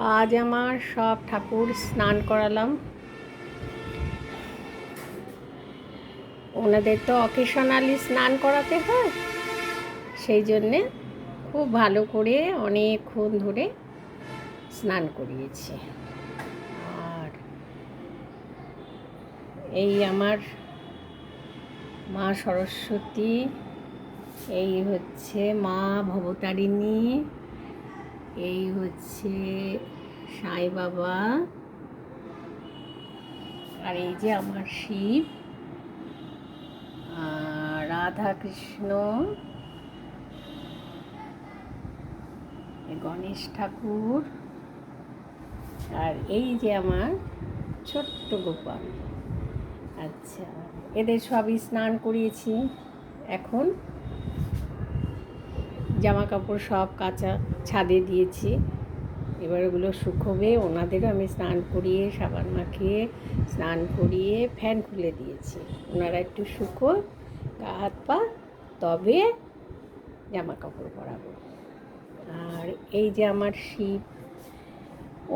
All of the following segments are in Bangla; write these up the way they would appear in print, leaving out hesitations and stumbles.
আজ আমার সব ঠাকুর স্নান করালাম। ওনাদের তো অকেশনালি স্নান করাতে হয়, সেই জন্যে খুব ভালো করে অনেকক্ষণ ধরে স্নান করিয়েছি। আর এই আমার মা সরস্বতী, এই হচ্ছে মা ভবতারিণী, এই হচ্ছে সাই বাবা, আর এই যে আমার শিব, রাধা কৃষ্ণ, গণেশ ঠাকুর, আর এই যে আমার ছোট্ট গোপাল। আচ্ছা, এদের সবই স্নান করিয়েছি। এখন জামা কাপড় সব কাচা ছাদে দিয়েছি, এবার ওগুলো শুকোবে। ওনাদেরও আমি স্নান করিয়ে সাবান মাখিয়ে স্নান করিয়ে ফ্যান খুলে দিয়েছি। ওনারা একটু শুকো গা হাত পা, তবে জামা কাপড় পরাবো। আর এই যে আমার শিব,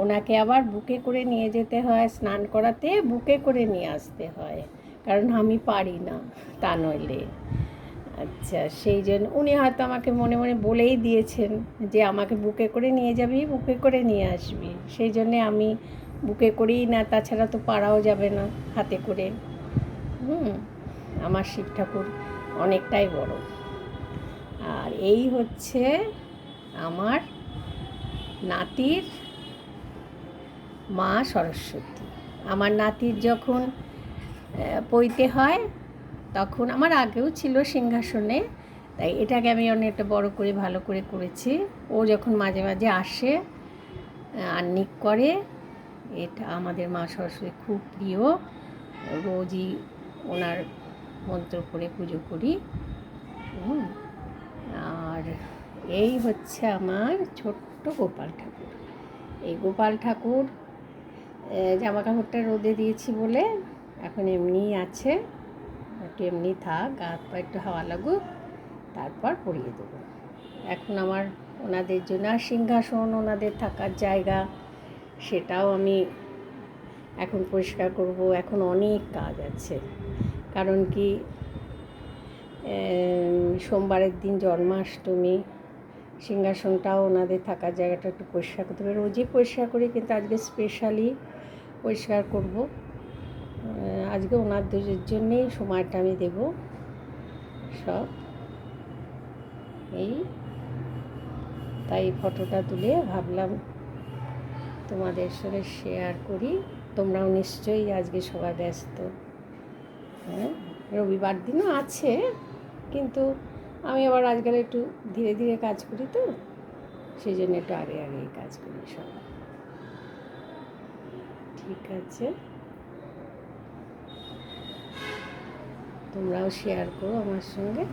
ওনাকে আবার বুকে করে নিয়ে যেতে হয় স্নান করাতে, বুকে করে নিয়ে আসতে হয়, কারণ আমি পারি না তা নইলে। আচ্ছা, সেই জন্য উনি হয়তো আমাকে মনে মনে বলেই দিয়েছেন যে আমাকে বুকে করে নিয়ে যাবি, বুকে করে নিয়ে আসবি। সেই জন্যে আমি বুকে করেই না, তাছাড়া তো পারাও যাবে না হাতে করে। আমার শিব ঠাকুর অনেকটাই বড়। আর এই হচ্ছে আমার নাতির মা সরস্বতী। আমার নাতির যখন পৈতে হয়, তখন আমার আগেও ছিল সিংহাসনে, তাই এটাকে আমি অনেকটা বড় করে ভালো করে করেছি। ও যখন মাঝে মাঝে আসে আহ্নিক করে, এটা আমাদের মা সরস্বতী খুব প্রিয়। রোজই ওনার মন্ত্র করে পুজো করি। আর এই হচ্ছে আমার ছোট্ট গোপাল ঠাকুর। এই গোপাল ঠাকুর জামা কাপড়টা রোদে দিয়েছি বলে এখন এমনিই আছে, একটু এমনি থাক, গা হাত পা একটু হাওয়া লাগুক, তারপর পরিয়ে দেবো। এখন আমার ওনাদের জন্য সিংহাসন, ওনাদের থাকার জায়গা, সেটাও আমি এখন পরিষ্কার করব। এখন অনেক কাজ আছে, কারণ কি সোমবারের দিন জন্মাষ্টমী, সিংহাসনটাও ওনাদের থাকার জায়গাটা একটু পরিষ্কার করতে হবে। রোজই পরিষ্কার করি, কিন্তু আজকে স্পেশালি পরিষ্কার করব। আজকে ওনাদের জন্যেই সময়টা আমি দেব। সব এই তাই ফটোটা তুলে ভাবলাম তোমাদের সঙ্গে শেয়ার করি। তোমরাও নিশ্চয়ই আজকে সবাই ব্যস্ত। রবিবার দিনও আছে, কিন্তু আমি আবার আজকাল একটু ধীরে ধীরে কাজ করি, তো সেই জন্য একটু আগে আগেই কাজ করি সব। ঠিক আছে, তোমরাও শেয়ার করো আমার সঙ্গে।